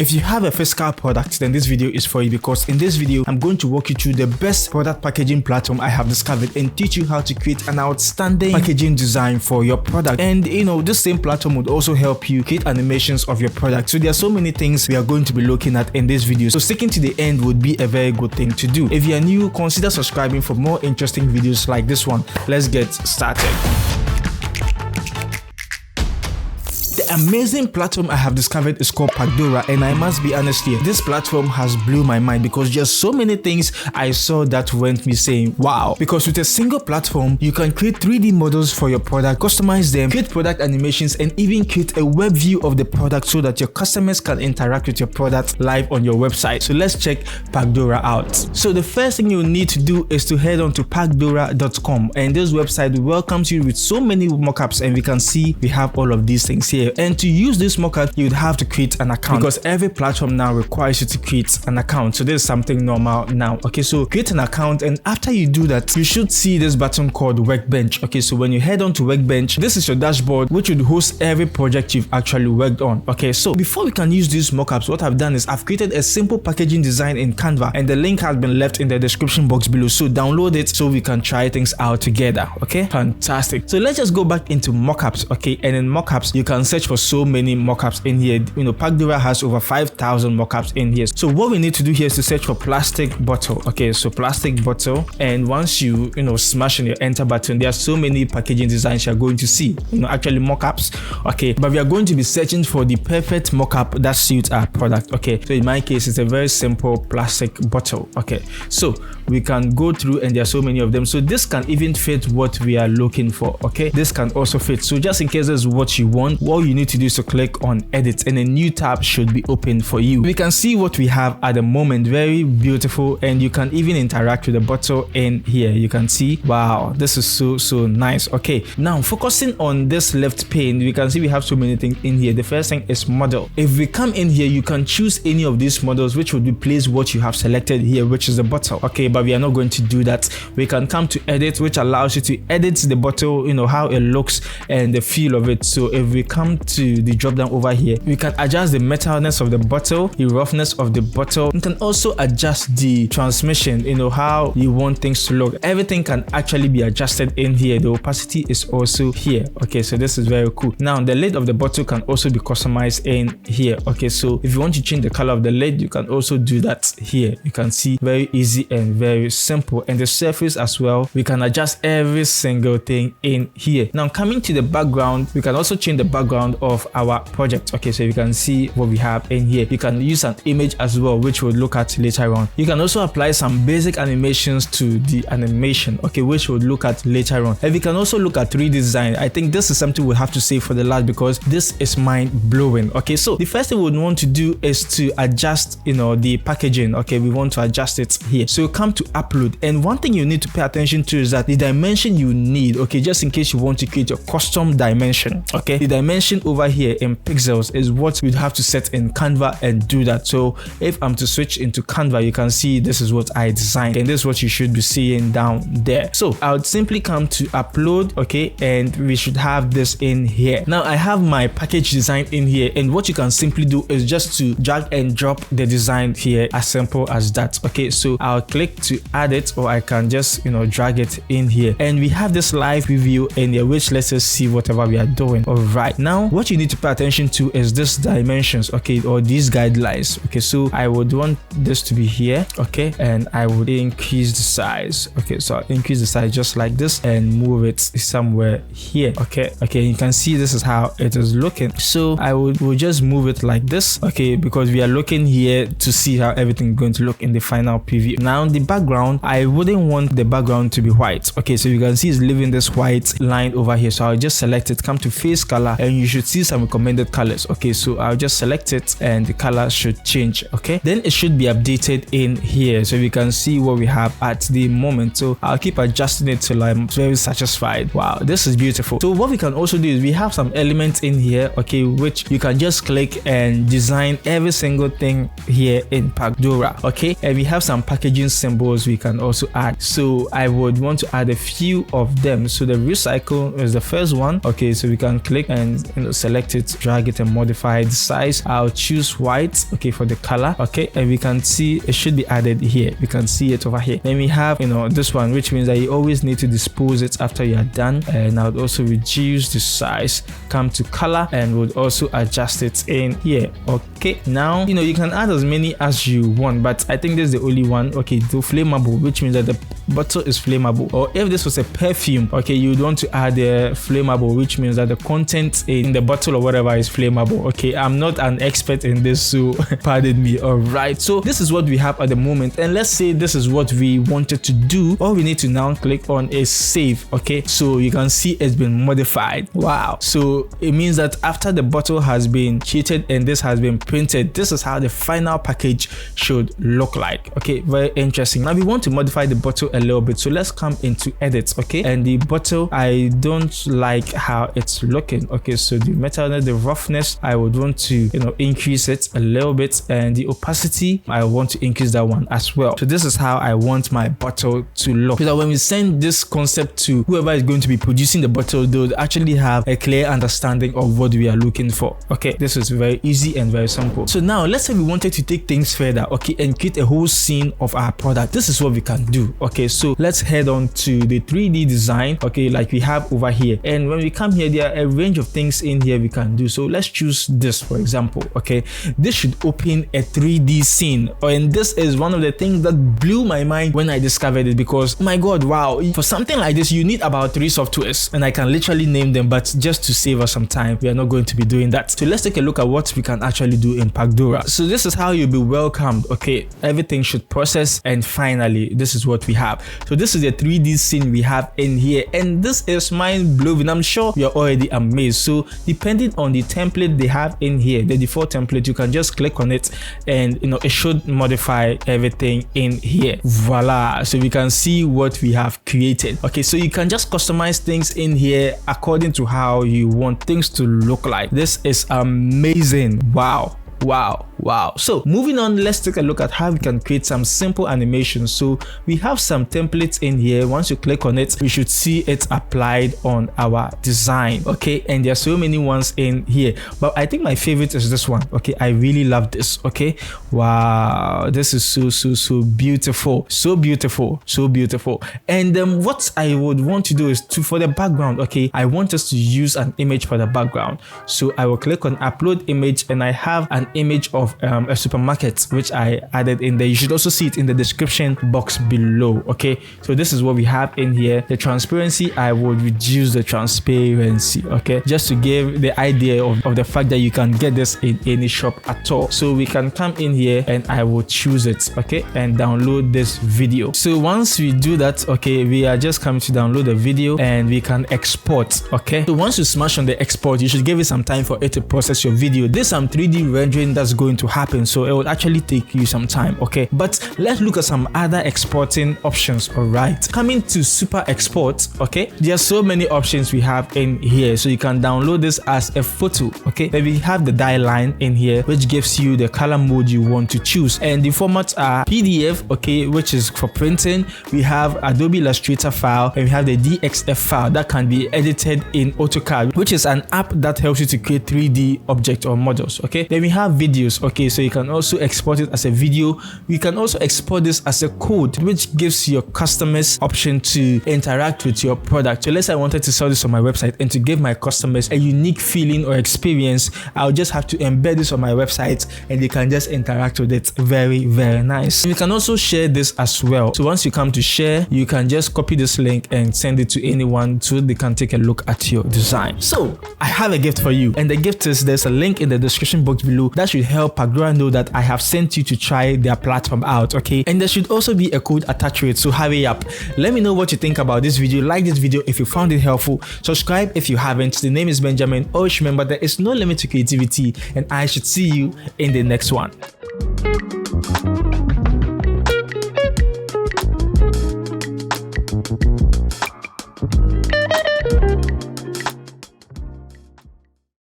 If you have a physical product, then this video is for you, because in this video I'm going to walk you through the best product packaging platform I have discovered and teach you how to create an outstanding packaging design for your product. And this same platform would also help you create animations of your product. So there are so many things we are going to be looking at in this video, so sticking to the end would be a very good thing to do. If you are new, consider subscribing for more interesting videos like this one. Let's get started. The amazing platform I have discovered is called Pacdora, and I must be honest here, this platform has blew my mind because just so many things I saw that went me saying wow. Because with a single platform, you can create 3D models for your product, customize them, create product animations, and even create a web view of the product so that your customers can interact with your product live on your website. So let's check Pacdora out. So the first thing you need to do is to head on to pacdora.com, and this website welcomes you with so many mockups, and we can see we have all of these things here. And to use this mockup, you would have to create an account, because every platform now requires you to create an account. So this is something normal now. Okay, so create an account, and after you do that, you should see this button called Workbench. Okay, so when you head on to Workbench, this is your dashboard which would host every project you've actually worked on. Okay, so before we can use these mockups, what I've done is I've created a simple packaging design in Canva, and the link has been left in the description box below. So download it so we can try things out together. Okay, fantastic. So let's just go back into mockups. Okay, and in mockups, you can search for so many mockups in here. Pacdora has over 5,000 mockups in here. So what we need to do here is to search for plastic bottle. Okay, so plastic bottle, and once you smash on your enter button, there are so many packaging designs you're going to see, actually mockups. Okay, but we are going to be searching for the perfect mockup that suits our product. Okay, so in my case, it's a very simple plastic bottle. Okay, so we can go through, and there are so many of them. So this can even fit what we are looking for. Okay, this can also fit. So just in case this is what you want, all you need to do is to click on edit, and a new tab should be open for you. We can see what we have at the moment. Very beautiful, and you can even interact with the bottle in here. You can see, wow, this is so nice. Okay, now focusing on this left pane, we can see we have so many things in here. The first thing is model. If we come in here, you can choose any of these models which would replace what you have selected here, which is the bottle. Okay, but we are not going to do that. We can come to edit, which allows you to edit the bottle, how it looks and the feel of it. So if we come to the drop down over here, we can adjust the metalness of the bottle, the roughness of the bottle. You can also adjust the transmission, how you want things to look. Everything can actually be adjusted in here. The opacity is also here. Okay, so this is very cool. Now the lid of the bottle can also be customized in here. Okay, so if you want to change the color of the lid, you can also do that here. You can see, very easy and very simple. And the surface as well, we can adjust every single thing in here. Now coming to the background, we can also change the background of our project. Okay, so you can see what we have in here. You can use an image as well, which we'll look at later on. You can also apply some basic animations to the animation, okay, which we'll look at later on. And we can also look at 3D design. I think this is something we'll have to save for the last, because this is mind blowing. Okay, so the first thing we want to do is to adjust the packaging. Okay, we want to adjust it here. So come to upload, and one thing you need to pay attention to is that the dimension you need, okay, just in case you want to create your custom dimension. Okay, the dimension over here in pixels is what you'd have to set in Canva and do that. So if I'm to switch into Canva, you can see this is what I designed, and this is what you should be seeing down there. So I would simply come to upload. Okay, and we should have this in here. Now I have my package design in here, and what you can simply do is just to drag and drop the design here, as simple as that. Okay, so I'll click to add it, or I can just drag it in here, and we have this live preview in here, which lets us see whatever we are doing. All right, now what you need to pay attention to is this dimensions, okay, or these guidelines. Okay, so I would want this to be here. Okay, and I would increase the size. Okay, so I'll increase the size just like this and move it somewhere here. Okay, you can see this is how it is looking. So I would just move it like this. Okay, because we are looking here to see how everything is going to look in the final preview. Now the background, I wouldn't want the background to be white. Okay, so you can see it's leaving this white line over here. So I'll just select it, come to face color, and you should see some recommended colors. Okay, so I'll just select it, and the color should change. Okay, then it should be updated in here, so we can see what we have at the moment. So I'll keep adjusting it till I'm very satisfied. Wow, this is beautiful. So what we can also do is we have some elements in here, okay, which you can just click and design every single thing here in Pacdora. Okay, and we have some packaging symbols we can also add. So I would want to add a few of them. So the recycle is the first one. Okay, so we can click and select it, drag it, and modify the size. I'll choose white, okay, for the color, okay, and we can see it should be added here. We can see it over here. Then we have, this one, which means that you always need to dispose it after you are done. And I would also reduce the size, come to color, and would also adjust it in here. Okay, now you can add as many as you want, but I think this is the only one. Okay, the flammable, which means that the bottle is flammable. Or if this was a perfume, okay, you would want to add the flammable, which means that the content in the bottle or whatever is flammable. Okay, I'm not an expert in this, so pardon me. All right, so this is what we have at the moment, and let's say this is what we wanted to do. All we need to now click on is save. Okay, so you can see it's been modified. Wow, so it means that after the bottle has been created and this has been printed, this is how the final package should look like. Okay, very interesting. Now we want to modify the bottle a little bit, so let's come into edit. Okay, and the bottle, I don't like how it's looking. Okay, so the metal, the roughness, I would want to increase it a little bit, and the opacity, I want to increase that one as well. So this is how I want my bottle to look, so that when we send this concept to whoever is going to be producing the bottle, they'll actually have a clear understanding of what we are looking for. Okay, this is very easy and very simple. So now let's say we wanted to take things further, okay, and create a whole scene of our product. This is what we can do. Okay, so let's head on to the 3D design, okay, like we have over here. And when we come here, there are a range of things in here we can do. So let's choose this, for example. Okay, this should open a 3D scene, and this is one of the things that blew my mind when I discovered it, because my god, wow, for something like this you need about 3 softwares, and I can literally name them, but just to save us some time, we are not going to be doing that. So let's take a look at what we can actually do in Pacdora. So this is how you'll be welcomed. Okay, everything should process, and finally this is what we have. So this is the 3D scene we have in here, and this is mind-blowing. I'm sure you're already amazed. So depending on the template they have in here, the default template, you can just click on it and it should modify everything in here. Voila, so we can see what we have created. Okay, so you can just customize things in here according to how you want things to look like. This is amazing. Wow. So moving on, let's take a look at how we can create some simple animations. So we have some templates in here. Once you click on it, we should see it applied on our design. Okay, and there are so many ones in here, but I think my favorite is this one. Okay, I really love this. Okay, wow, this is so beautiful, so beautiful. And what I would want to do is for the background. Okay, I want us to use an image for the background, so I will click on upload image, and I have an image of a supermarket which I added in there. You should also see it in the description box below. Okay, so this is what we have in here. The transparency, I would reduce the transparency, okay, just to give the idea of the fact that you can get this in any shop at all. So we can come in here and I will choose it, okay, and download this video. So once we do that, okay, we are just coming to download the video and we can export. Okay, so once you smash on the export, you should give it some time for it to process your video. There's some 3D rendering that's going to happen, so it will actually take you some time. Okay, but let's look at some other exporting options. All right, coming to super export. Okay, there are so many options we have in here, so you can download this as a photo. Okay, then we have the die line in here, which gives you the color mode you want to choose, and the formats are PDF, okay, which is for printing. We have Adobe Illustrator file, and we have the DXF file that can be edited in AutoCAD, which is an app that helps you to create 3D objects or models. Okay, then we have videos. Okay, so you can also export it as a video. You can also export this as a code, which gives your customers option to interact with your product. So let's say I wanted to sell this on my website, and to give my customers a unique feeling or experience, I'll just have to embed this on my website and they can just interact with it. Very nice. You can also share this as well. So once you come to share, you can just copy this link and send it to anyone so they can take a look at your design. So I have a gift for you, and the gift is, there's a link in the description box below that should help Pacdora know that I have sent you to try their platform out. Okay, and there should also be a code attached to it, so hurry up. Let me know what you think about this video. Like this video if you found it helpful, subscribe if you haven't. The name is Benjamin. Always remember, there is no limit to creativity, and I should see you in the next one.